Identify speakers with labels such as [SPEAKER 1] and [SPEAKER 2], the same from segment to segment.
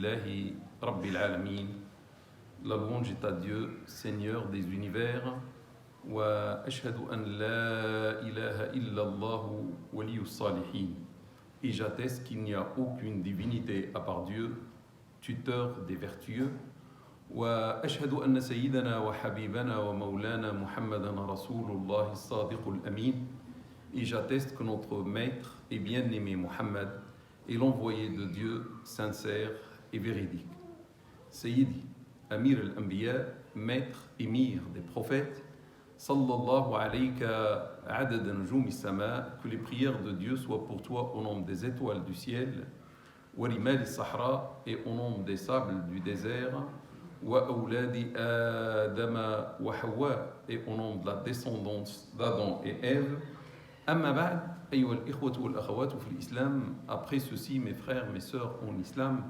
[SPEAKER 1] Alhamdulillahi Rabbil Alamin. La louange est à Dieu, Seigneur des univers. Wa ashhadu an la ilaha illallah waliyus salihin. Et j'atteste qu'il n'y a aucune divinité à part Dieu, tuteur des vertueux. Wa ashhadu anna sayyidana wa habibana wa maulana Muhammadan Rasulullah as-sadiqul amin. Et j'atteste que notre maître et bien-aimé Muhammad est l'envoyé de Dieu sincère et véridique. Sayyidi, Amir al-Anbiya, maître émir des prophètes, sallallahu alayka adad nujum as-sama, que les prières de Dieu soient pour toi au nombre des étoiles du ciel, wa rimal as-sahra, et au nombre des sables du désert, wa awladi Adama wa Hawa, et au nombre de la descendance d'Adam et Ève. Amma ba'd, ayyuha al-ikhwatu wal-akhawatu fi l'islam, après ceci, mes frères, mes sœurs en islam,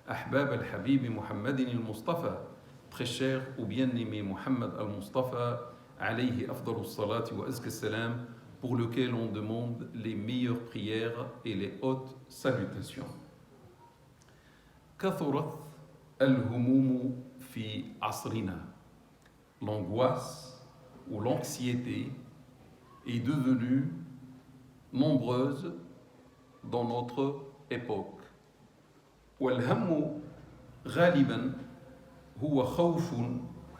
[SPEAKER 1] ahbab al-habib Muhammadin al-Mustafa, très cher ou bien-aimé Muhammad al-Mustafa, alayhi afdalu salati wa azka salam, pour lequel on demande les meilleures prières et les hautes salutations. Kathurat al-humumu fi asrina, l'angoisse ou l'anxiété est devenue nombreuse dans notre époque. والهم غالبا هو خوف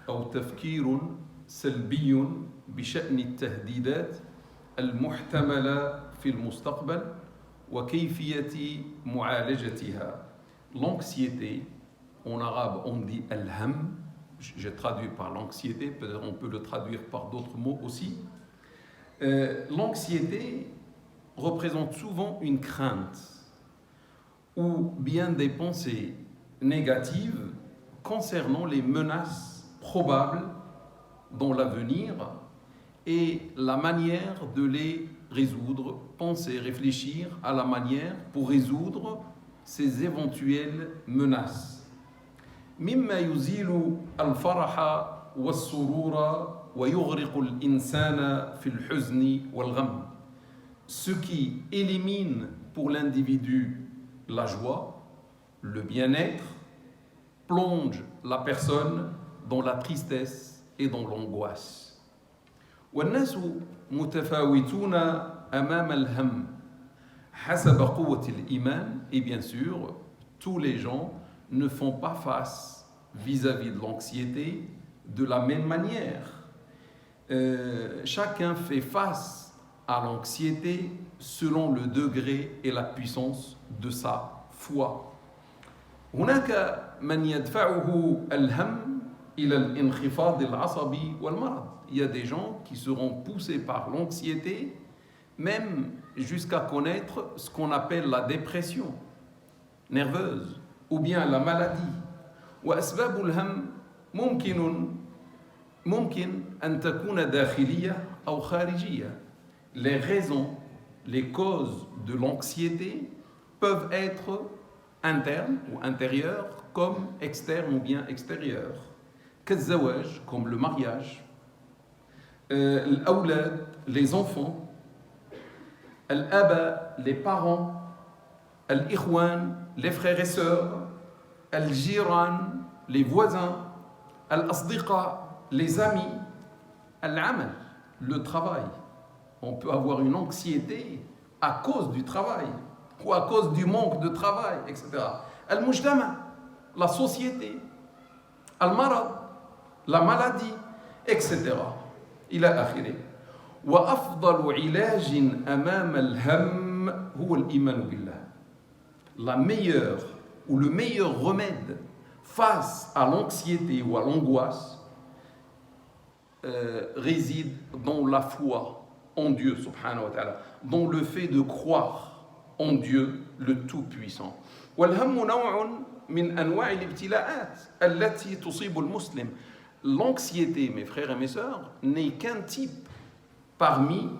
[SPEAKER 1] أو تفكير سلبي بشأن التهديدات المحتملة في المستقبل وكيفية معالجتها. L'anxiété, en arabe on dit al-ham, j'ai traduit par l'anxiété, peut-être on peut le traduire par d'autres mots aussi. L'anxiété représente souvent une crainte ou bien des pensées négatives concernant les menaces probables dans l'avenir et la manière de les résoudre, penser, réfléchir à la manière pour résoudre ces éventuelles menaces. مما يزيل الفرح والسرور ويغرق الإنسان في الحزن والغم. Ce qui élimine pour l'individu la joie, le bien-être, plonge la personne dans la tristesse et dans l'angoisse. والناس متفاوتون أمام الهم حسب قوة الإيمان. Et bien sûr, tous les gens ne font pas face vis-à-vis de l'anxiété de la même manière. Chacun fait face à l'anxiété selon le degré et la puissance de sa foi. هناك من يدفعه الهم إلى الانخفاض العصبي والمرض. Il y a des gens qui seront poussés par l'anxiété même jusqu'à connaître ce qu'on appelle la dépression nerveuse ou bien la maladie. وأسباب الهم ممكن أن تكون داخلية أو خارجية. Les raisons, les causes de l'anxiété peuvent être internes ou intérieures comme externes ou bien extérieures. كالزواج, comme le mariage, الأولاد, les enfants, الآباء, les parents, الإخوان, les frères et sœurs, الجيران, les voisins, الأصدقاء, les amis, العمل, le travail. On peut avoir une anxiété à cause du travail ou à cause du manque de travail, etc. Al-mujtama, la société, al-marad, la maladie, etc. إلى آخره. وأفضل علاج أمام الهم هو الإيمان بالله. La meilleure ou le meilleur remède face à l'anxiété ou à l'angoisse réside dans la foi en Dieu subhanahu wa ta'ala, dans le fait de croire en Dieu le Tout-Puissant. والهم نوع من أنواع الابتلاءات التي تصيب المسلم. L'anxiété, mes frères et mes sœurs, n'est qu'un type parmi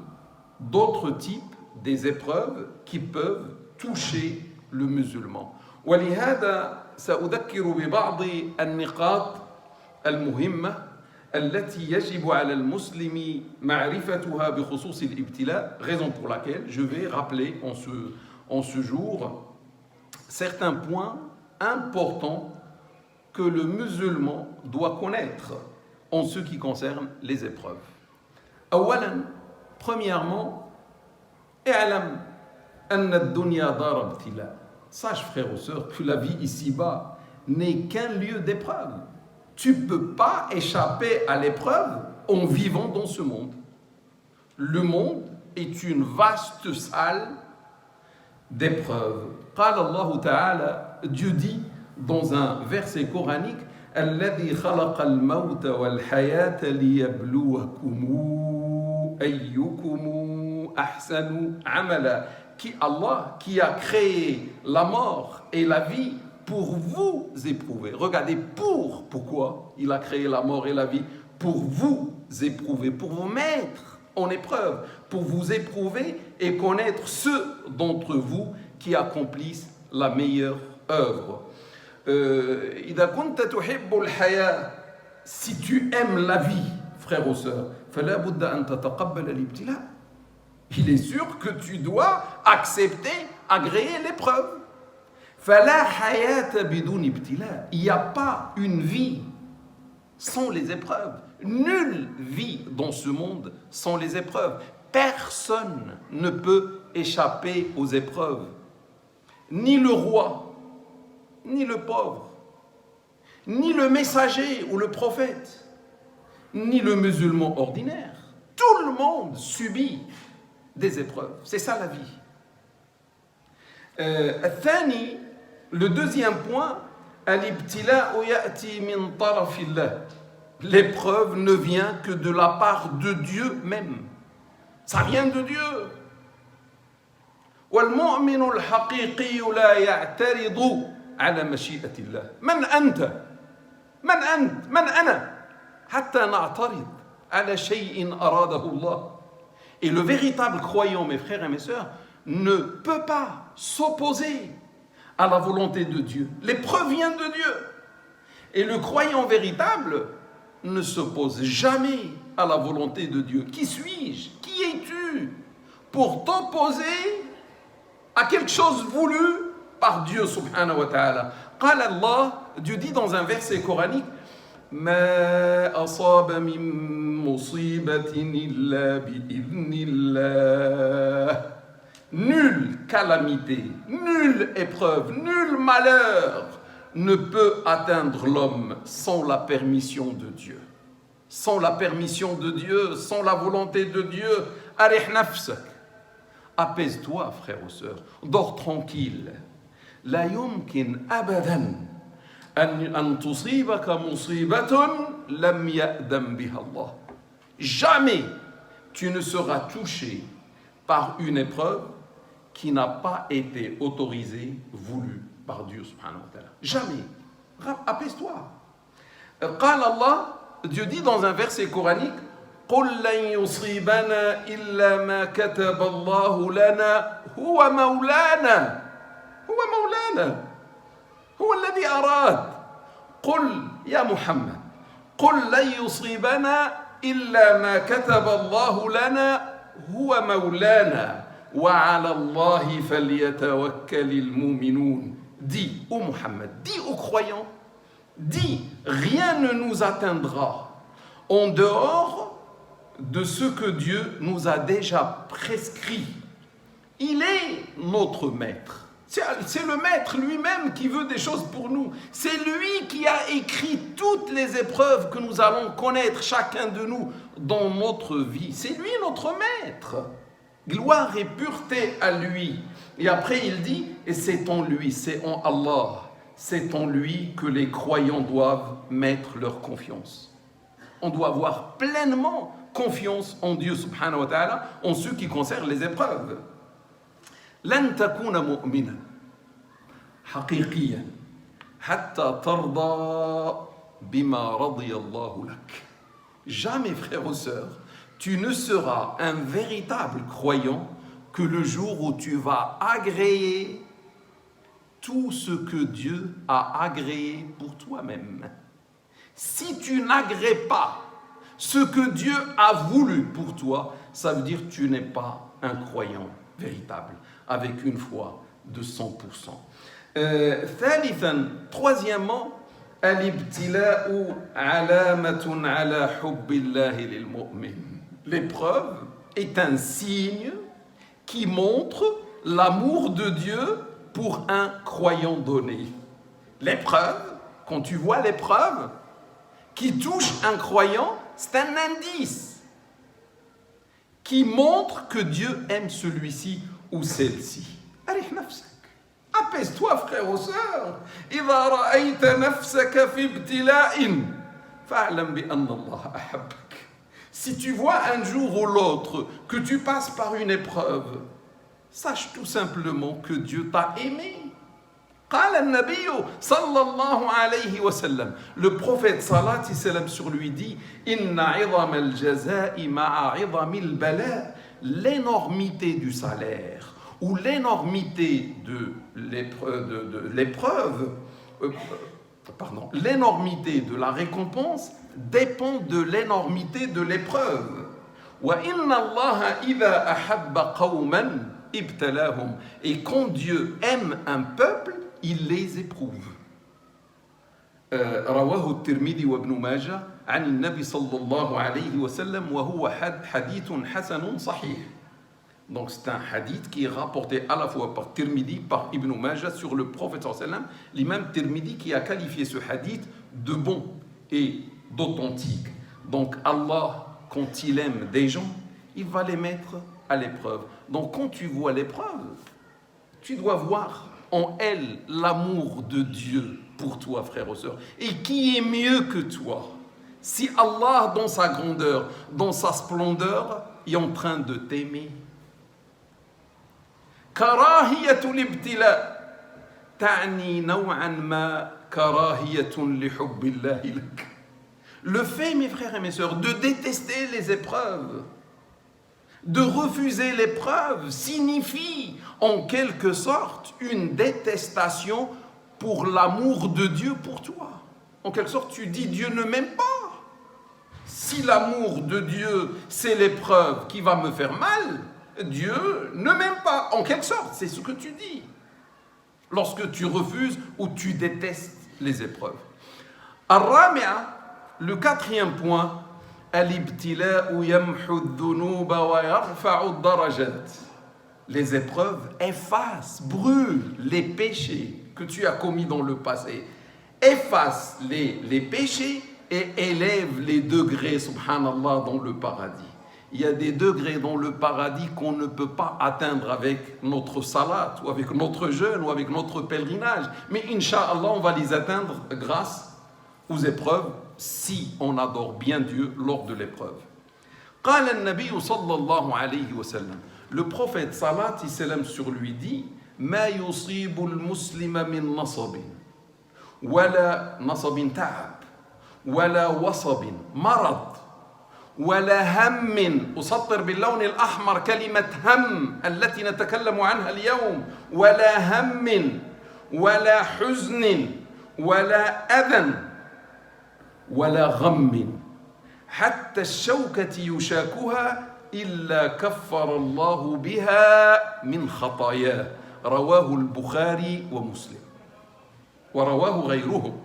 [SPEAKER 1] d'autres types des épreuves qui peuvent toucher le musulman. ولهذا سأذكر ببعض النقاط المهمة التي يجب على المسلم معرفتها بخصوص الابتلاء, raison pour laquelle je vais rappeler en ce jour certains points important que le musulman doit connaître en ce qui concerne les épreuves. أولاً, premièrement, اعلم أن الدنيا دار ابتلاء. Sache, frère ou sœur, que la vie ici-bas n'est qu'un lieu d'épreuve. Tu ne peux pas échapper à l'épreuve en vivant dans ce monde. Le monde est une vaste salle d'épreuves. قال الله تعالى, Dieu dit dans un verset coranique, الذي خلق الموت والحياة ليبلوكم أيكم أحسن عملا. Allah qui a créé la mort et la vie pour vous éprouver. Regardez, pourquoi il a créé la mort et la vie? Pour vous éprouver, pour vous mettre en épreuve, pour vous éprouver et connaître ceux d'entre vous qui accomplissent la meilleure œuvre. إذا كنت تحب الحياة, si tu aimes la vie, frère ou sœur, فلا بد أن تتقبل الابتلاء. Il est sûr que tu dois accepter, agréer l'épreuve. فلا حياة بدون ابتلاء. Il n'y a pas une vie sans les épreuves. Nulle vie dans ce monde sans les épreuves. Personne ne peut échapper aux épreuves. Ni le roi, ni le pauvre, ni le messager ou le prophète, ni le musulman ordinaire. Tout le monde subit des épreuves. C'est ça la vie. الثاني, le deuxième point, الابتلاء يأتي من طرف الله. L'épreuve ne vient que de la part de Dieu même. Ça vient de Dieu. والمؤمن الحقيقي لا يعترض على مشيئة الله. من أنت؟ من أنا؟ حتى نعترض على شيء أراده الله. Et le véritable croyant, mes frères et mes sœurs, ne peut pas s'opposer à la volonté de Dieu. L'épreuve vient de Dieu. Et le croyant véritable ne s'oppose jamais à la volonté de Dieu. Qui suis-je? Qui es-tu pour t'opposer à quelque chose voulu par Dieu subhanahu wa ta'ala? قال Allah, Dieu dit dans un verset coranique, ما أصاب من مصيبة إلا بإذن الله. Nulle calamité, nulle épreuve, nul malheur ne peut atteindre l'homme sans la permission de Dieu. Sans la permission de Dieu, sans la volonté de Dieu. Arih nafsak. Apaise-toi, frère ou sœur. Dors tranquille. La yumkin abadan an tusibaka musibatun lam ya'dam biha Allah. Jamais tu ne seras touché par une épreuve qui n'a pas été autorisée, voulue par Dieu subhanahu wa ta'ala. Jamais. Apaise-toi. قال Allah, Dieu dit dans un verset coranique, قل لن يصيبنا إلا ما كتب الله لنا هو مولانا هو الذي أراد. قل يا محمد قل لن يصيبنا إلا ما كتب الله لنا هو مولانا وعلى الله فليتوكل المؤمنون. Dis, ô Muhammad, dis aux croyants, dis, rien ne nous atteindra en dehors de ce que Dieu nous a déjà prescrit. Il est notre maître. C'est le maître lui-même qui veut des choses pour nous. C'est lui qui a écrit toutes les épreuves que nous allons connaître, chacun de nous, dans notre vie. C'est lui notre maître. Gloire et pureté à lui. Et après il dit, et c'est en lui, c'est en Allah, c'est en lui que les croyants doivent mettre leur confiance. On doit avoir pleinement confiance en Dieu subhanahu wa ta'ala en ce qui concerne les épreuves. لن تكون مؤمنا حقيقيا حتى ترضى بما رضي الله لك. Jamais, frère ou sœur, tu ne seras un véritable croyant que le jour où tu vas agréer tout ce que Dieu a agréé pour toi-même. Si tu n'agrées pas ce que Dieu a voulu pour toi, ça veut dire que tu n'es pas un croyant véritable, avec une foi de 100%. ثالثا, troisièmement, الابتلاء علامة على حب الله للمؤمن. L'épreuve est un signe qui montre l'amour de Dieu pour un croyant donné. L'épreuve, quand tu vois l'épreuve qui touche un croyant, c'est un indice qui montre que Dieu aime celui-ci ou celle-ci. Arif nafsak. Apaise-toi, frère ou sœur. إذا رأيت نفسك في ابتلاء فاعلم بأن الله أحبك. Si tu vois un jour ou l'autre que tu passes par une épreuve, sache tout simplement que Dieu t'a aimé. قال النبي صلى الله عليه وسلم. Le prophète صلاة السلام sur lui dit إن عظم الجزاء مع عظم البلاء. L'énormité du salaire ou l'énormité de l'épreuve, l'énormité de la récompense dépend de l'énormité de l'épreuve. وَإِنَّ اللَّهَ إِذَا أَحَبَّ قَوْمًا ابْتَلَاهُمْ. Et quand Dieu aime un peuple, il les éprouve. رواه الترمذي وابن ماجه عن النبي صلى الله عليه وسلم وهو حديث حسن صحيح. Donc c'est un hadith qui est rapporté à la fois par Tirmidhi, par Ibn Majah sur le prophète sallallahu alayhi wa sallam, l'imam Tirmidhi qui a qualifié ce hadith de bon et d'authentique. Donc Allah, quand il aime des gens, il va les mettre à l'épreuve. Donc quand tu vois l'épreuve, tu dois voir en elle l'amour de Dieu pour toi, frère ou sœur. Et qui est mieux que toi? Si Allah, dans sa grandeur, dans sa splendeur, est en train de t'aimer. كراهية الابتلاء تعني نوعا ما كراهية لحب الله لك. Le fait, mes frères et mes sœurs, de détester les épreuves, de refuser l'épreuve, signifie en quelque sorte une détestation pour l'amour de Dieu pour toi. En quelque sorte, tu dis Dieu ne m'aime pas. Si l'amour de Dieu, c'est l'épreuve qui va me faire mal, Dieu ne m'aime pas, en quelque sorte, c'est ce que tu dis. Lorsque tu refuses ou tu détestes les épreuves. Ar-Rabi'a, le quatrième point, al-ibtila'u yamhu ad-dhunuba wa yarfa'u ad-darajat. Les épreuves effacent, brûlent les péchés que tu as commis dans le passé, effacent les péchés et élèvent les degrés, subhanallah, dans le paradis. Il y a des degrés dans le paradis qu'on ne peut pas atteindre avec notre salat, ou avec notre jeûne, ou avec notre pèlerinage. Mais Inch'Allah, on va les atteindre grâce aux épreuves, si on adore bien Dieu lors de l'épreuve. قال النبي صلى الله عليه وسلم. Le prophète salat et salam sur lui dit ما يصيب المسلم من نصب ولا نصب تعب ولا وصب مرض ولا هم. أسطر باللون الأحمر كلمة هم التي نتكلم عنها اليوم. ولا هم ولا حزن ولا أذى ولا غم حتى الشوكة يشاكها إلا كفر الله بها من خطاياه. رواه البخاري ومسلم ورواه غيرهم.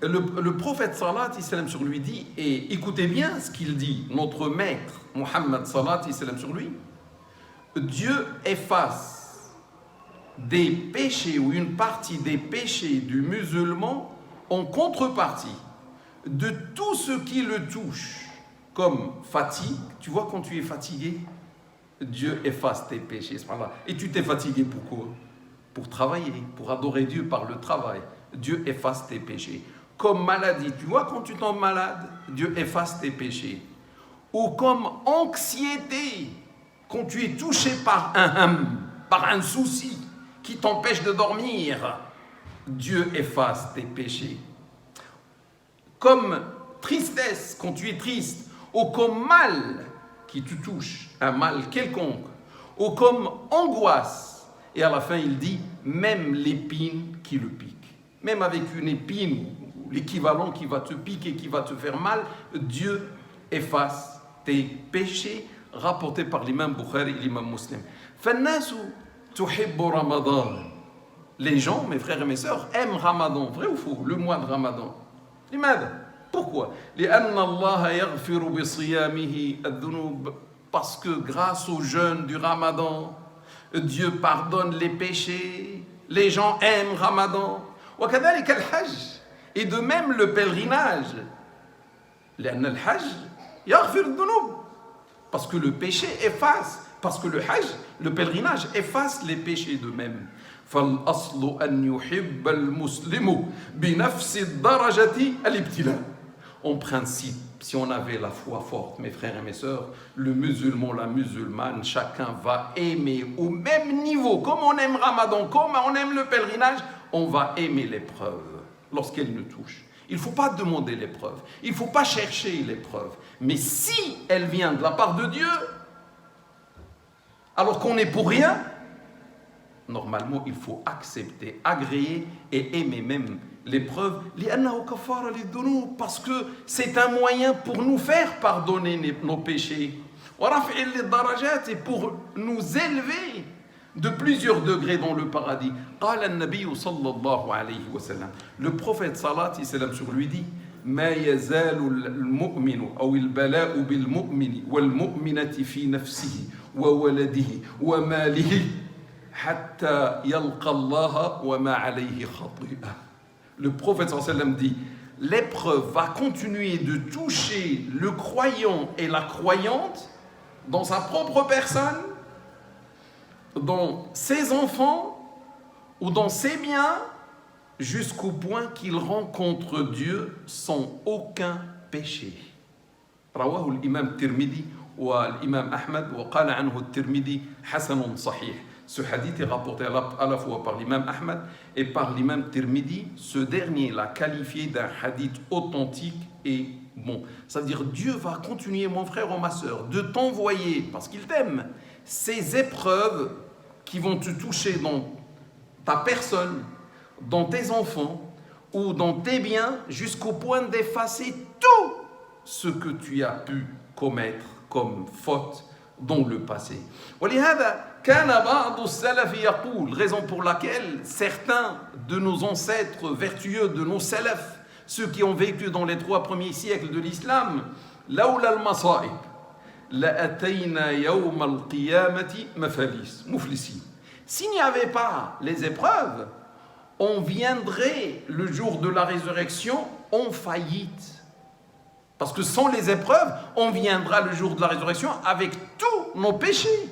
[SPEAKER 1] Le prophète salat islam sur lui dit, et écoutez bien ce qu'il dit, notre maître Muhammad salat islam sur lui, Dieu efface des péchés ou une partie des péchés du musulman en contrepartie de tout ce qui le touche, comme fatigue. Tu vois, quand tu es fatigué, Dieu efface tes péchés. Et tu t'es fatigué pourquoi? Pour travailler, pour adorer Dieu par le travail. Dieu efface tes péchés. Comme maladie, tu vois, quand tu tombes malade, Dieu efface tes péchés. Ou comme anxiété, quand tu es touché par un souci qui t'empêche de dormir, Dieu efface tes péchés. Comme tristesse, quand tu es triste, ou comme mal qui te touche, un mal quelconque, ou comme angoisse. Et à la fin, il dit, même l'épine qui le pique. Même avec une épine, l'équivalent qui va te piquer, qui va te faire mal, Dieu efface tes péchés, rapportés par l'imam Bukhari et l'imam Muslim. فالناس تحب رمضان Les gens, mes frères et mes sœurs, aiment Ramadan. Vrai ou faux? Le mois de Ramadan. لماذا? Pourquoi? لأن الله يغفر بصيامه الذنوب. Parce que grâce au jeûne du Ramadan, Dieu pardonne les péchés. Les gens aiment Ramadan. وكذلك الحج. Et de même le pèlerinage. لأن الحج يغفر الذنوب. Parce que le péché efface. Parce que le hajj, le pèlerinage, efface les péchés d'eux-mêmes. فالأصل أن يحب المسلم بنفس الدرجة الابتلاء. En principe, si on avait la foi forte, mes frères et mes sœurs, le musulman, la musulmane, chacun va aimer au même niveau, comme on aime Ramadan, comme on aime le pèlerinage, on va aimer l'épreuve lorsqu'elle nous touche. Il ne faut pas demander l'épreuve, il ne faut pas chercher l'épreuve. Mais si elle vient de la part de Dieu, alors qu'on n'est pour rien, normalement, il faut accepter, agréer et aimer même l'épreuve. Parce que c'est un moyen pour nous faire pardonner nos péchés. Et pour nous élever de plusieurs degrés dans le paradis. Le prophète salat sur lui dit ما يزال المؤمن أو البلاء بالمؤمن والمؤمنة في نفسه وولده وماله حتى يلقى الله وما عليه خطيئة. Le prophète sallam dit, l'épreuve va continuer de toucher le croyant et la croyante dans sa propre personne, dans ses enfants ou dans ses biens, jusqu'au point qu'il rencontre Dieu sans aucun péché. رواه الإمام الترمذي والإمام أحمد وقال عنه الترمذي حسن صحيح. Ce hadith est rapporté à la fois par l'imam Ahmad et par l'imam Tirmidhi. Ce dernier l'a qualifié d'un hadith authentique et bon. Ça veut dire Dieu va continuer, mon frère ou ma sœur, de t'envoyer, parce qu'il t'aime, ces épreuves qui vont te toucher dans ta personne, dans tes enfants ou dans tes biens, jusqu'au point d'effacer tout ce que tu as pu commettre comme faute dans le passé. Raison pour laquelle certains de nos ancêtres vertueux, de nos salafs, ceux qui ont vécu dans les 3 premiers siècles de l'islam, s'il n'y avait pas les épreuves, on viendrait le jour de la résurrection en faillite. Parce que sans les épreuves, on viendra le jour de la résurrection avec tous nos péchés.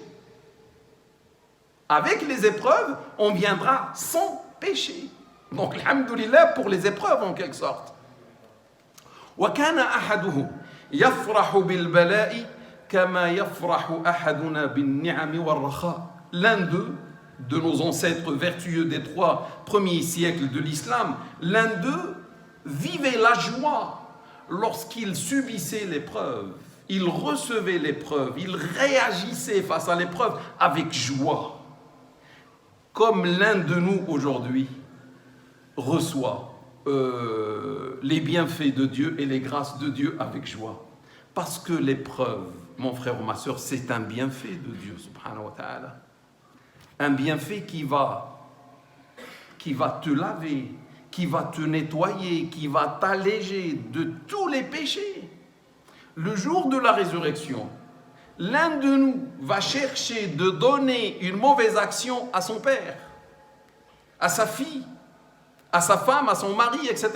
[SPEAKER 1] Avec les épreuves, on viendra sans péché. Donc, alhamdoulilah, pour les épreuves en quelque sorte. وَكَانَ أَحَدُهُمْ يَفْرَحُ بِالْبَلَاءِ كَمَا يَفْرَحُ أَحَدُنَا بِالنِّعَمِ وَالرَّخَاءِ. L'un d'eux, de nos ancêtres vertueux des 3 premiers siècles de l'islam, l'un d'eux vivait la joie lorsqu'il subissait l'épreuve. Il recevait l'épreuve, il réagissait face à l'épreuve avec joie. Comme l'un de nous aujourd'hui reçoit les bienfaits de Dieu et les grâces de Dieu avec joie. Parce que l'épreuve, mon frère ou ma soeur, c'est un bienfait de Dieu, subhanahu wa ta'ala. Un bienfait qui va te laver, qui va te nettoyer, qui va t'alléger de tous les péchés. Le jour de la résurrection, l'un de nous va chercher de donner une mauvaise action à son père, à sa fille, à sa femme, à son mari, etc.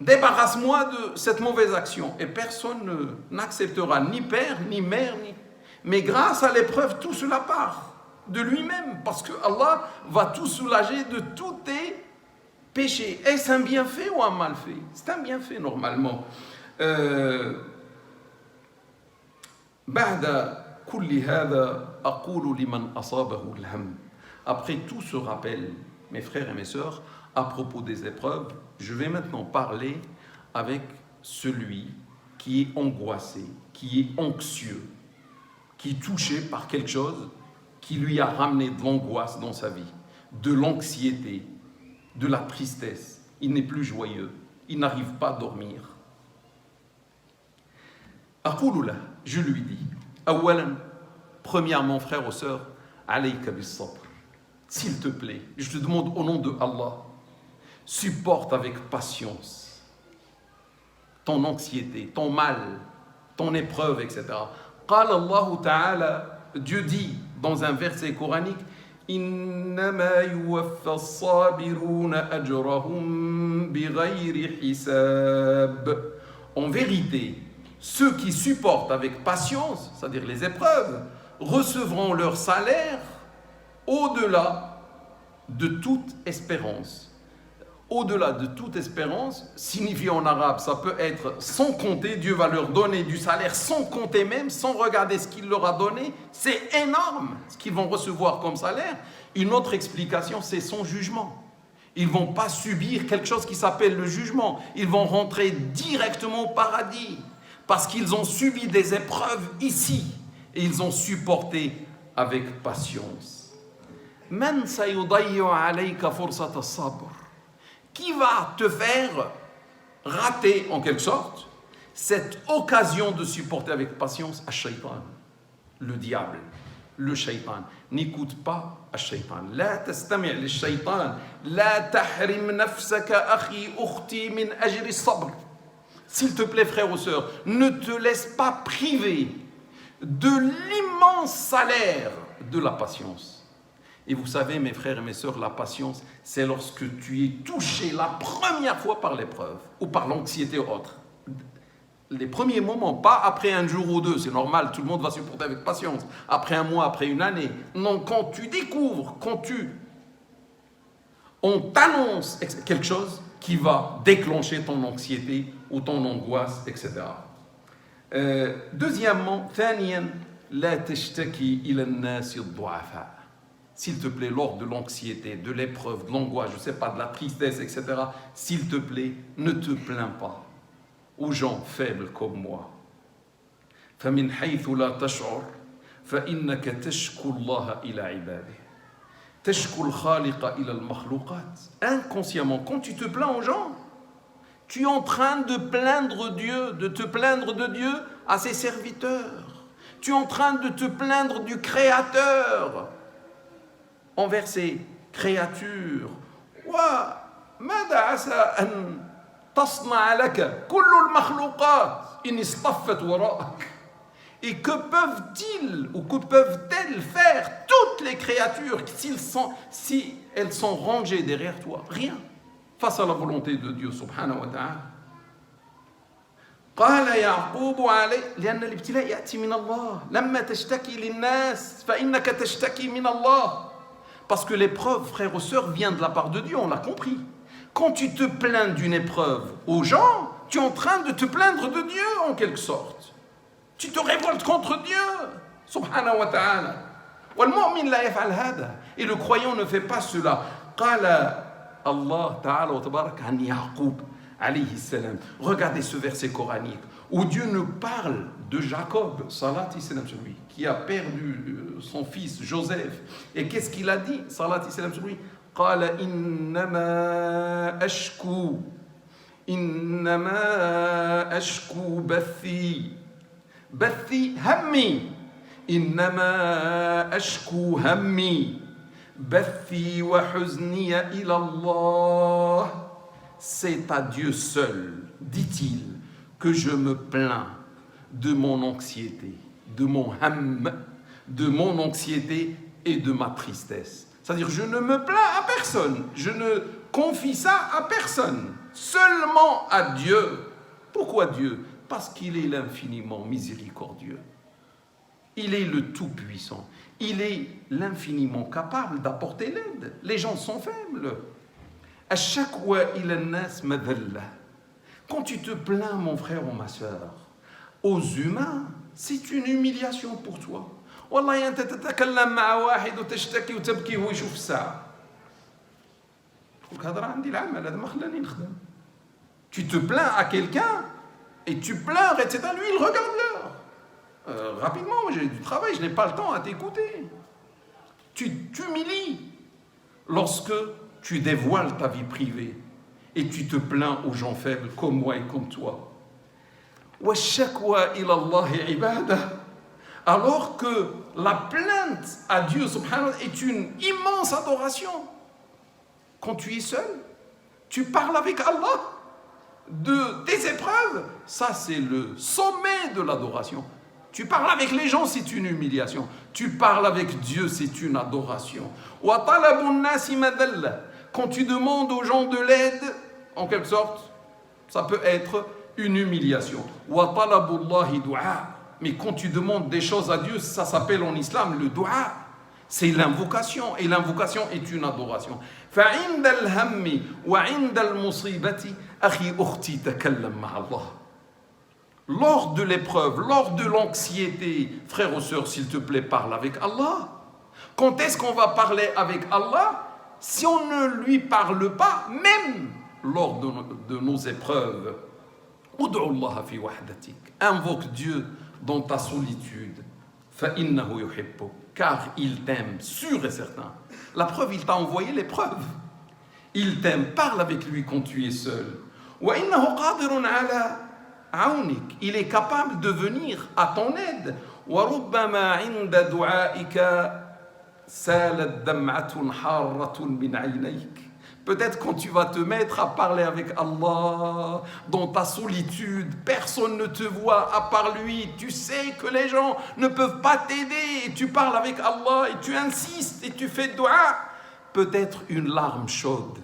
[SPEAKER 1] Débarrasse-moi de cette mauvaise action. Et personne n'acceptera, ni père, ni mère, mais grâce à l'épreuve, tout cela part de lui-même, parce que Allah va tout soulager de tous tes péchés. Est-ce un bienfait ou un malfait? C'est un bienfait normalement. Après tout ce rappel, mes frères et mes sœurs, à propos des épreuves, je vais maintenant parler avec celui qui est angoissé, qui est anxieux, qui est touché par quelque chose qui lui a ramené de l'angoisse dans sa vie, de l'anxiété, de la tristesse. Il n'est plus joyeux, il n'arrive pas à dormir. Je lui dis, premièrement, frère ou sœur, alayka bis-sabr. s'il te plaît, je te demande au nom de Allah, supporte avec patience ton anxiété, ton mal, ton épreuve, etc. Qala Allah Ta'ala, Dieu dit dans un verset coranique, إنما يوفى الصابرون أجرهم بغير حساب. En vérité, ceux qui supportent avec patience, c'est-à-dire les épreuves, recevront leur salaire au-delà de toute espérance. Au-delà de toute espérance signifie en arabe, ça peut être sans compter, Dieu va leur donner du salaire sans compter même, sans regarder ce qu'il leur a donné. C'est énorme ce qu'ils vont recevoir comme salaire. Une autre explication, c'est son jugement. Ils ne vont pas subir quelque chose qui s'appelle le jugement. Ils vont rentrer directement au paradis parce qu'ils ont subi des épreuves ici et ils ont supporté avec patience. Man sayudayyu alayka fursat as-sabr. Qui va te faire rater, en quelque sorte, cette occasion de supporter avec patience Ash-Shaytan, le diable, le shaytan. N'écoute pas Ash-Shaytan. La tastami' lish-Shaytan. La tahrim nafsaka akhi ukhti min ajri sabr. S'il te plaît, frères ou sœurs, ne te laisse pas priver de l'immense salaire de la patience. Et vous savez, mes frères et mes sœurs, la patience, c'est lorsque tu es touché la première fois par l'épreuve ou par l'anxiété ou autre. Les premiers moments, pas après un jour ou deux, c'est normal, tout le monde va supporter avec patience. Après un mois, après une année. Non, quand tu découvres, on t'annonce quelque chose qui va déclencher ton anxiété ou ton angoisse, etc. Deuxièmement, ثانيا, لا تشتكي إلى الناس الضعفاء. S'il te plaît, lors de l'anxiété, de l'épreuve, de l'angoisse, je ne sais pas, de la tristesse, etc., s'il te plaît, ne te plains pas aux gens faibles comme moi. فَمِنْ حَيْثُ لَا تَشْعُرْ فَإِنَّكَ تَشْكُو اللَّهَ إِلَى عِبَادِهِ تَشْكُو الْخَالِقَ إِلَى الْمَخْلُوقَاتِ. Inconsciemment, quand tu te plains aux gens, tu es en train de plaindre Dieu, de te plaindre de Dieu à ses serviteurs. Tu es en train de te plaindre du Créateur envers ces créatures. وماذا عسى أن تصنع لك كل المخلوقات إن اصطفت وراءك. Et que peuvent-ils ou que peuvent-elles faire toutes les créatures si elles sont rangées derrière toi? Rien. Face à la volonté de Dieu subhanahu wa ta'ala. قال يعقوب عليه لأن الابتلاء يأتي من الله لما تشتكي للناس فإنك تشتكي من الله. Parce que l'épreuve, frères et sœurs, vient de la part de Dieu, on l'a compris. Quand tu te plains d'une épreuve aux gens, tu es en train de te plaindre de Dieu en quelque sorte. Tu te révoltes contre Dieu, subhanahu wa ta'ala. وَالْمُؤْمِنْ لَا يَفْعَلْ هَذَا. Et le croyant ne fait pas cela. قال Allah ta'ala wa tabarak an Yaqub alayhi salam. Regardez ce verset coranique où Dieu nous parle de Jacob, salat salam sur lui, qui a perdu son fils Joseph. Et qu'est-ce qu'il a dit, salat salam sur lui? قال إنما أشكو بثي همي إنما أشكو همي بثي وحزني إلى الله. C'est à Dieu seul, dit-il, que je me plains de mon anxiété, de mon ham, de mon anxiété et de ma tristesse. C'est-à-dire, je ne me plains à personne, je ne confie ça à personne, seulement à Dieu. Pourquoi Dieu? Parce qu'il est l'infiniment miséricordieux. Il est le tout-puissant. Il est l'infiniment capable d'apporter l'aide. Les gens sont faibles. Ashakwa ila nas madalla. Quand tu te plains, mon frère ou ma soeur, aux humains, c'est une humiliation pour toi. والله أنت تتكلم مع واحد وتشتكي وتبكي وهو يشوف الساعة. يقول لك هذا راه عندي العمل هذا ما خلاني نخدم. Tu te plains à quelqu'un et tu pleures, etc. Lui, il regarde l'heure. Rapidement, j'ai du travail, je n'ai pas le temps à t'écouter. Tu t'humilies lorsque tu dévoiles ta vie privée et tu te plains aux gens faibles comme moi et comme toi. وَالشَّكْوَى إِلَى اللَّهِ عِبَادَةً. Alors que la plainte à Dieu subhanahu wa ta'ala est une immense adoration. Quand tu es seul, tu parles avec Allah de tes épreuves. Ça, c'est le sommet de l'adoration. Tu parles avec les gens, c'est une humiliation. Tu parles avec Dieu, c'est une adoration. Quand tu demandes aux gens de l'aide, en quelque sorte, ça peut être une humiliation. Mais quand tu demandes des choses à Dieu, ça s'appelle en islam le dua. C'est l'invocation, et l'invocation est une adoration. فعند الهم وعند المصيبة أخي أختي تكلم مع الله. Lors de l'épreuve, lors de l'anxiété, frères ou sœurs, s'il te plaît, parle avec Allah. Quand est-ce qu'on va parler avec Allah? Si on ne lui parle pas, même lors de nos épreuves. Ud'u Allah fi wahdatik. Invoque Dieu dans ta solitude. فإنه يحبك. Car il t'aime, sûr et certain. La preuve, il t'a envoyé l'épreuve. Il t'aime, parle avec lui quand tu es seul. وإنه قادر على عونك. Il est capable de venir à ton aide. وربما عند دعائك سالت دمعة حارة من عينيك. Peut-être quand tu vas te mettre à parler avec Allah, dans ta solitude, personne ne te voit à part lui, tu sais que les gens ne peuvent pas t'aider, et tu parles avec Allah, et tu insistes, et tu fais dua, peut-être une larme chaude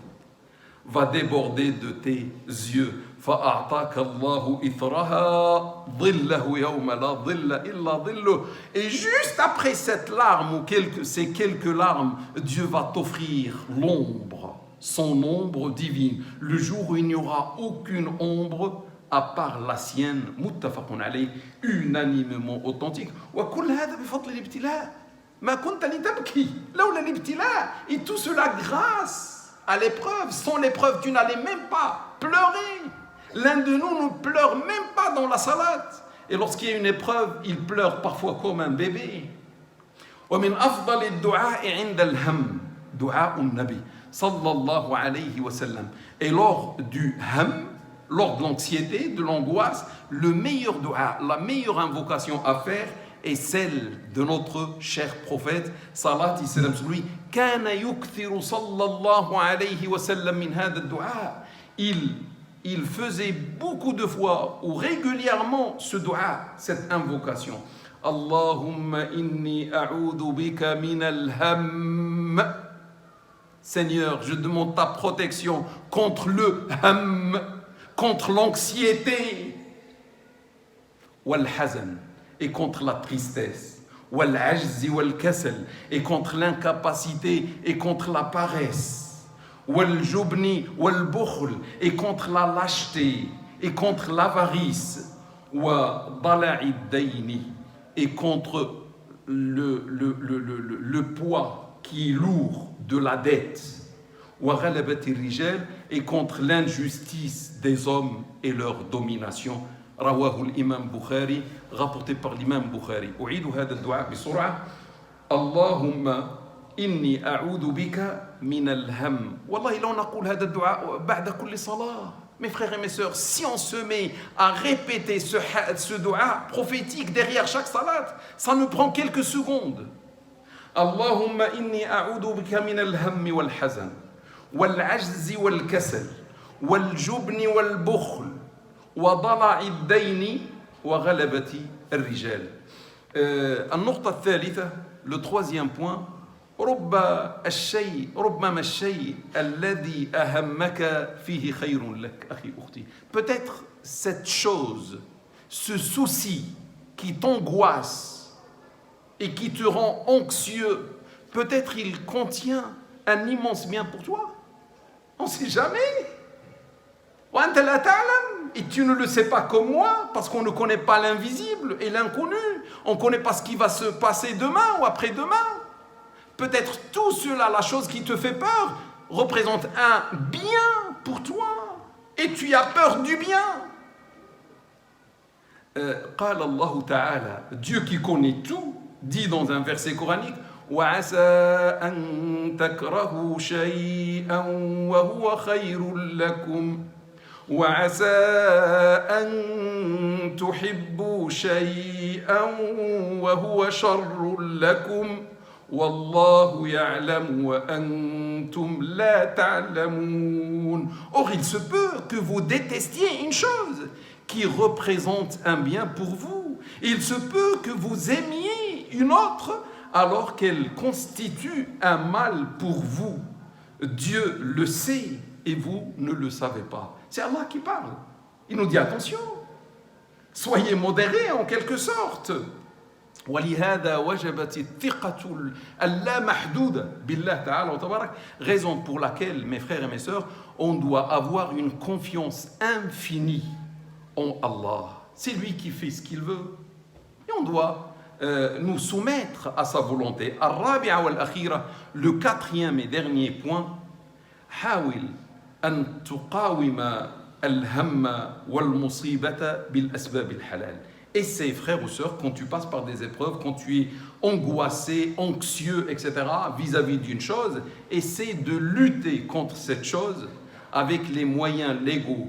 [SPEAKER 1] va déborder de tes yeux. فَأَعْطَاكَ اللَّهُ إِثْرَهَا ظِلَّهُ يَوْمَ لَا ظِلَّ إِلَّا ظِلُّهُ. Et juste après cette larme, ou ces quelques larmes, Dieu va t'offrir l'ombre, son ombre divine, le jour où il n'y aura aucune ombre à part la sienne, muttafaqun alayh, unanimement authentique. وكل هذا بفضل الابتلاء ما كنت لتبكي لولا الابتلاء. Et tout cela grâce à l'épreuve. Sans l'épreuve, tu n'allais même pas pleurer. L'un de nous ne pleure même pas dans la salade. Et lorsqu'il y a une épreuve, il pleure parfois comme un bébé. ومن أفضل الدعاء عند الهم دعاء النبي صلى الله عليه وسلم. Et lors du ham, lors de l'anxiété, de l'angoisse, le meilleur dua, la meilleure invocation à faire est celle de notre cher prophète salat et salam sur lui. كان يكثر صلى الله عليه وسلم من هذا الدعاء. Il faisait beaucoup de fois ou régulièrement ce dua, cette invocation. Allahumma inni a'udhu bika min al-ham. Seigneur, je demande ta protection contre le ham, contre l'anxiété, wal hazan, et contre la tristesse, wal ajzi wal kasal, et contre l'incapacité et contre la paresse. Wal-jubni wal-bukhl, et contre la lâcheté et contre l'avarice, wa dala'i dayni, et contre le poids qui est lourd de la dette, wa ghalabati rijal, et contre l'injustice des hommes et leur domination. Rawahu l'imam Bukhari, rapporté par l'imam Bukhari. أعيد هذا الدعاء بسرعة. اللهم إني أعوذ بك من الهم. والله لو نقول هذا الدعاء بعد كل صلاة. Mes frères et mes sœurs, si on se met à répéter ce dua prophétique derrière chaque salat, ça nous prend quelques secondes. اللهم إني أعوذ بك من الهم والحزن والعجز والكسل والجبن والبخل وضلع الدين وغلبة الرجال. النقطة الثالثة, le troisième point, ربما الشيء الذي أهمك فيه خير لك أخي أختي. Peut-être cette chose, ce souci qui t'angoisse et qui te rend anxieux, peut-être il contient un immense bien pour toi. On ne sait jamais. Et tu ne le sais pas comme moi, parce qu'on ne connaît pas l'invisible et l'inconnu. On ne connaît pas ce qui va se passer demain ou après-demain. Peut-être tout cela, la chose qui te fait peur, représente un bien pour toi. Et tu as peur du bien. قال الله تعالى, Dieu qui connaît tout, dit dans un verset coranique, وَعَسَىٰ أَن تَكْرَهُوا شَيْئًا وَهُوَ خَيْرٌ لَكُمْ وعسى أن تحبوا شيئا وهو شر لكم والله يعلم وأنتم لا تعلمون. Or, il se peut que vous détestiez une chose qui représente un bien pour vous. Il se peut que vous aimiez une autre alors qu'elle constitue un mal pour vous. Dieu le sait et vous ne le savez pas. C'est Allah qui parle. Il nous dit attention, soyez modérés en quelque sorte. ولهذا وجبت الثقة اللامحدودة بالله تعالى وتبارك. Raison pour laquelle, mes frères et mes sœurs, on doit avoir une confiance infinie en Allah. C'est lui qui fait ce qu'il veut. Et on doit nous soumettre à sa volonté. الرابعة والأخيرة, le quatrième et dernier point, حاول أن تقاوم الهم والمصيبة بالأسباب الحلال. Essaie, frères ou sœurs, quand tu passes par des épreuves, quand tu es angoissé, anxieux, etc., vis-à-vis d'une chose, essaie de lutter contre cette chose avec les moyens légaux,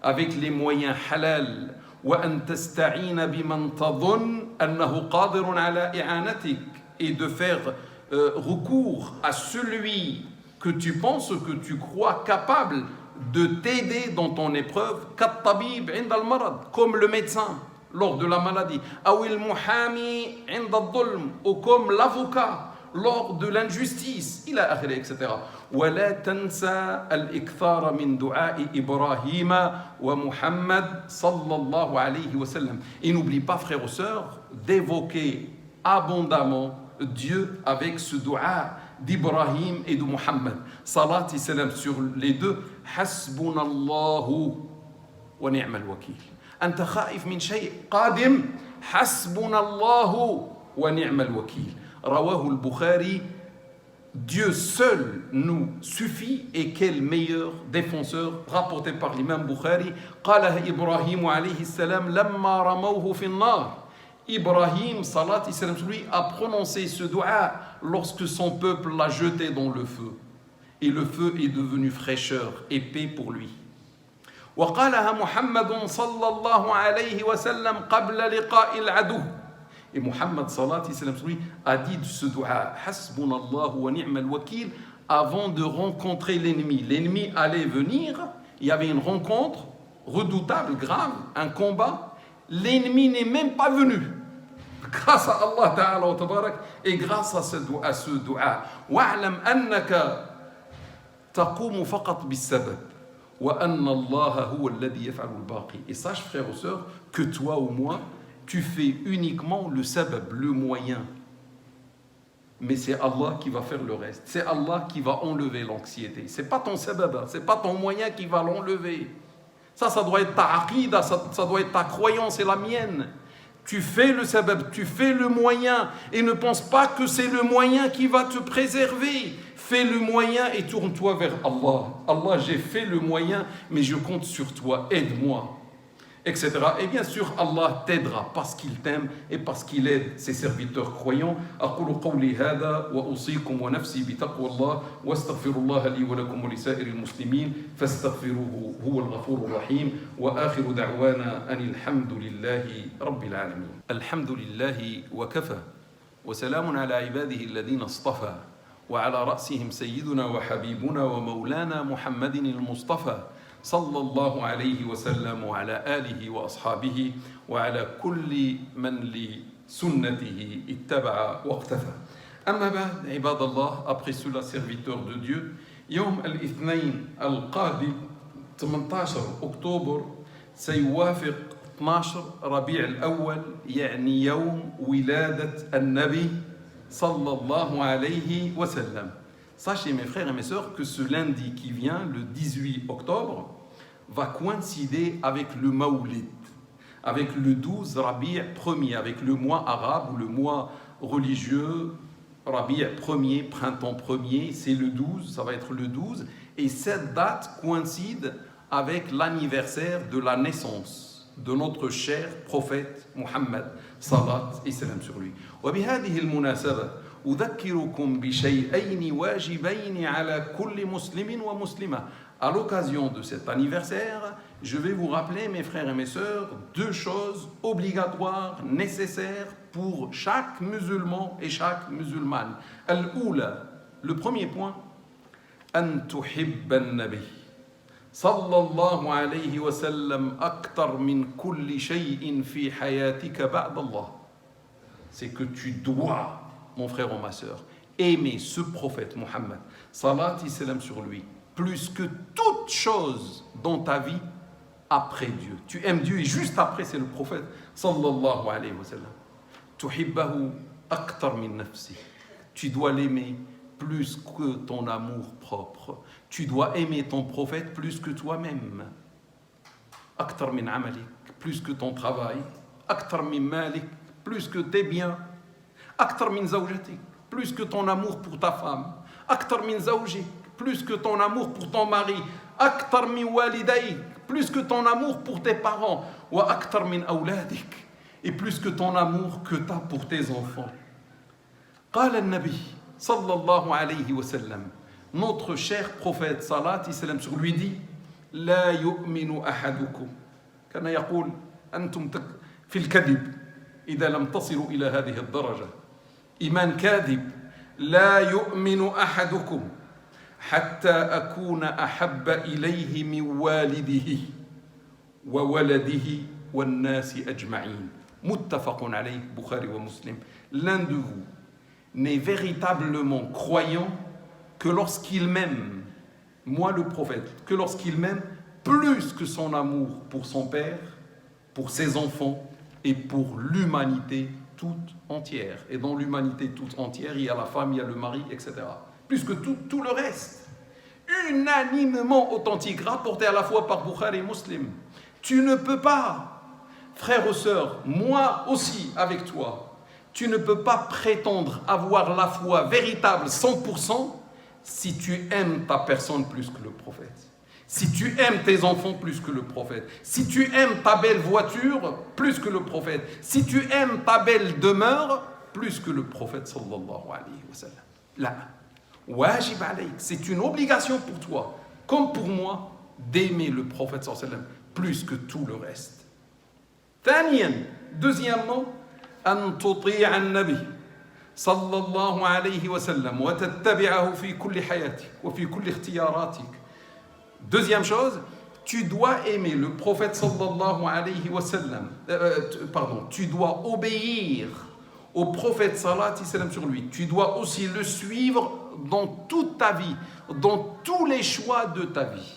[SPEAKER 1] avec les moyens halal, وأن تستعين بمن تظن أنه قادر على إعانتك, et de faire recours à celui que tu penses, que tu crois capable de t'aider dans ton épreuve, كالطبيب عند المرض, comme le médecin lors de la maladie, أو المحامي عند الظلم, ou comme l'avocat lors de l'injustice, إلى آخره, etc. ولا تنسى الإكثار من دعاء إبراهيم ومحمد صلى الله عليه وسلم. Et n'oublie pas, frères et sœurs, d'évoquer abondamment Dieu avec ce dua d'Ibrahim et de Muhammad. Salat et salam sur les deux. حسبنا الله ونعم الوكيل. أنت خائف من شيء قادم, حسبنا الله ونعم الوكيل. رواه البخاري. Dieu seul nous suffit, et quel meilleur défenseur, rapporté par l'imam Bukhari. قالها إبراهيم عليه السلام لما رموه في النار. Ibrahim, salat et salam sur lui, a prononcé ce dua lorsque son peuple l'a jeté dans le feu. Et le feu est devenu fraîcheur et paix pour lui. وقالها محمد صلى الله عليه وسلم قبل لقاء العدو. Et Muhammad salat et salam sur lui a dit ce dua, Hasbunallahu wa ni'mal wakil, avant de rencontrer l'ennemi. L'ennemi allait venir, il y avait une rencontre redoutable, grave, un combat. L'ennemi n'est même pas venu. Grâce à Allah Ta'ala wa tabarak, et grâce à ce dua. Wa'lam annaka taqumu faqat bis-sabab. وأن الله هو الذي يفعل الباقي. Et sache, frère ou sœur, que toi ou moi, tu fais uniquement le sabab, le moyen. Mais c'est Allah qui va faire le reste. C'est Allah qui va enlever l'anxiété. C'est pas ton sabab, c'est pas ton moyen qui va l'enlever. Ça doit être ta aqida, ça doit être ta croyance et la mienne. Tu fais le sabab, tu fais le moyen, et ne pense pas que c'est le moyen qui va te préserver. Fais le moyen et tourne-toi vers Allah. Allah, j'ai fait le moyen, mais je compte sur toi, aide-moi, etc. Et bien sûr, Allah t'aidera parce qu'il t'aime et parce qu'il aide ses serviteurs croyants. أقول قولي هذا وأوصيكم ونفسي بتقوى الله واستغفر الله لي ولكم ولسائر المسلمين فاستغفروه هو الغفور الرحيم وآخر دعوانا أن الحمد لله رب العالمين. الحمد لله وكفى وسلام على عباده الذين اصطفى وعلى رأسهم سيدنا وحبيبنا ومولانا محمد المصطفى صلى الله عليه وسلم وعلى آله وأصحابه وعلى كل من لسنته اتبع واقتفى. أما بعد عباد الله, après cela, serviteurs de Dieu, يوم الاثنين القادم 18 أكتوبر سيوافق 12 ربيع الأول, يعني يوم ولادة النبي صلى الله عليه وسلم. Sachez, mes frères et mes sœurs, que ce lundi qui vient, le 18 octobre, va coïncider avec le Maoulid, avec le 12 Rabi' premier, avec le mois arabe ou le mois religieux, Rabi' premier, printemps premier, c'est le 12, ça va être le 12, et cette date coïncide avec l'anniversaire de la naissance de notre cher prophète Muhammad, salat et salam sur lui. وبهذه المناسبة أذكركم بشيئين واجبين على كل مسلم ومسلمة. à l'occasion de cet anniversaire, je vais vous rappeler, mes frères et mes sœurs, 2 choses obligatoires, nécessaires pour chaque musulman et chaque musulmane. Al-Oula, le premier point, أن تحب النبي صلى الله عليه وسلم أكثر من كل شيء في حياتك بعد الله. C'est que tu dois, mon frère ou ma sœur, aimer ce prophète Mohammed, salat et salam sur lui, plus que toute chose dans ta vie après Dieu. Tu aimes Dieu et juste après c'est le prophète sallallahu alayhi wa sallam. Tuhibbahu aktar min nafsi. Tu dois l'aimer plus que ton amour propre. Tu dois aimer ton prophète plus que toi-même. Aktar min amalik, plus que ton travail. Aktar min malik, plus que tes biens. Aktar min zawjatik, plus que ton amour pour ta femme. Aktar min zawjik, plus que ton amour pour ton mari. Aktar min walidayk, plus que ton amour pour tes parents. Wa aktar min awladik, et plus que ton amour que tu as pour tes enfants. قال النبي صلى الله عليه وسلم, notre cher prophète salat et salam sur lui dit, لا يؤمن أحدكم, كان يقول أنتم في الكذب إذا لم تصلوا إلى هذه الدرجة. إيمان كاذب. لا يؤمن أحدكم حتى أكون أحب إليه من والده وولده والناس أجمعين. متفق عليه Bukhari wa Muslim. L'un de vous n'est véritablement croyant que lorsqu'il m'aime, moi le prophète, que lorsqu'il m'aime plus que son amour pour son père, pour ses enfants et pour l'humanité toute entière. Et dans l'humanité toute entière, il y a la femme, il y a le mari, etc. Plus que tout le reste. Unanimement authentique, rapporté à la fois par Bukhari et Muslim. Tu ne peux pas, frère ou sœur, moi aussi avec toi, tu ne peux pas prétendre avoir la foi véritable 100% si tu aimes ta personne plus que le prophète. Si tu aimes tes enfants plus que le prophète. Si tu aimes ta belle voiture plus que le prophète. Si tu aimes ta belle demeure plus que le prophète sallallahu alayhi wa sallam. Là, wajib alayk, c'est une obligation pour toi, comme pour moi, d'aimer le prophète sallallahu alayhi wa sallam plus que tout le reste. Deuxièmement, أن تطيع النبي صلى الله عليه وسلم وتتبعه في كل حياتك وفي كل اختياراتك. Deuxième chose, tu dois aimer le prophète sallallahu alayhi wa sallam. Tu dois obéir au prophète sallallahu alayhi wa sallam sur lui. Tu dois aussi le suivre dans toute ta vie, dans tous les choix de ta vie.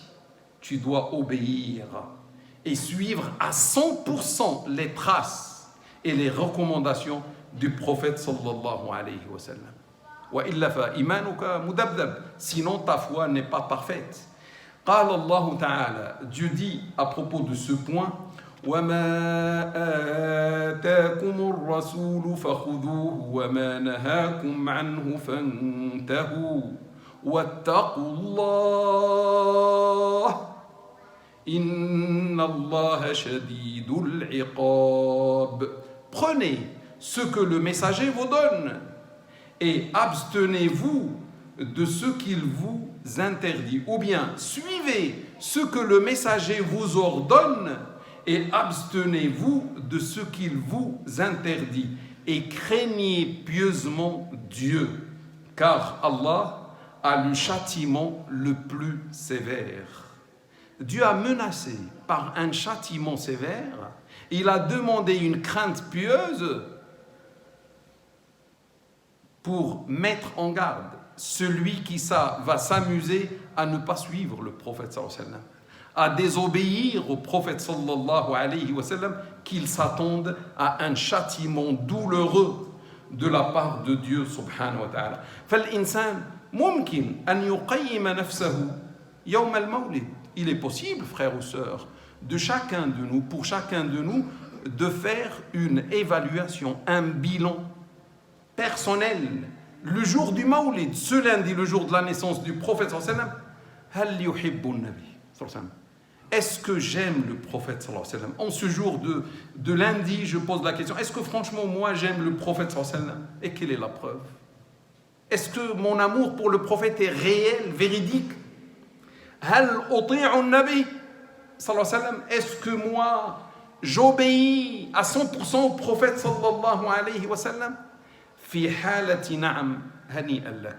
[SPEAKER 1] Tu dois obéir et suivre à 100% les traces et les recommandations du prophète sallallahu alayhi wa sallam. Wa illa fa imanuka mudabdab, sinon ta foi n'est pas parfaite. قال الله تعالى, Dieu dit à propos de ce point, وما آتاكم الرسول فخذوه وما نهاكم عنه فانتهوا واتقوا الله إن الله شديد العقاب. Prenez ce que le messager vous donne et abstenez-vous de ce qu'il vous interdit. Ou bien suivez ce que le messager vous ordonne et abstenez-vous de ce qu'il vous interdit. Et craignez pieusement Dieu, car Allah a le châtiment le plus sévère. Dieu a menacé par un châtiment sévère. Il a demandé une crainte pieuse pour mettre en garde celui qui va s'amuser à ne pas suivre le prophète sallallahu alayhi wa sallam, à désobéir au prophète sallallahu alayhi wa sallam, qu'il s'attende à un châtiment douloureux de la part de Dieu subhanahu wa ta'ala. فالإنسان ممكن أن يقيم نفسه يوم المولد. Il est possible, frères ou sœurs, de chacun de nous, pour chacun de nous, de faire une évaluation, un bilan personnel. Le jour du Mawlid, ce lundi, le jour de la naissance du prophète sallallahu alayhi wa sallam, هل يحب النبي صلى الله عليه وسلم. Est-ce que j'aime le prophète sallallahu alayhi wa sallam? En ce jour de lundi, je pose la question, est-ce que franchement moi j'aime le prophète sallallahu alayhi wa sallam? Et quelle est la preuve? Est-ce que mon amour pour le prophète est réel, véridique? هل أطيع النبي صلى الله عليه وسلم? Est-ce que moi j'obéis à 100% au prophète sallallahu alayhi wa sallam? في حالة نعم هنيئا لك.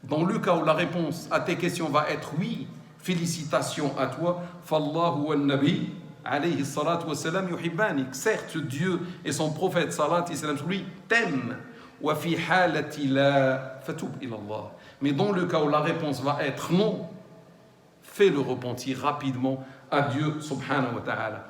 [SPEAKER 1] Dans le cas où la réponse à tes questions va être oui, félicitations à toi. فالله والنبي عليه الصلاة والسلام يحبانك. Certes, Dieu et son prophète salat et salam sur lui t'aiment. وفي حالة لا فتوب إلى الله. Mais dans le cas où la réponse va être non, fais le repentir rapidement à Dieu subhanahu wa ta'ala.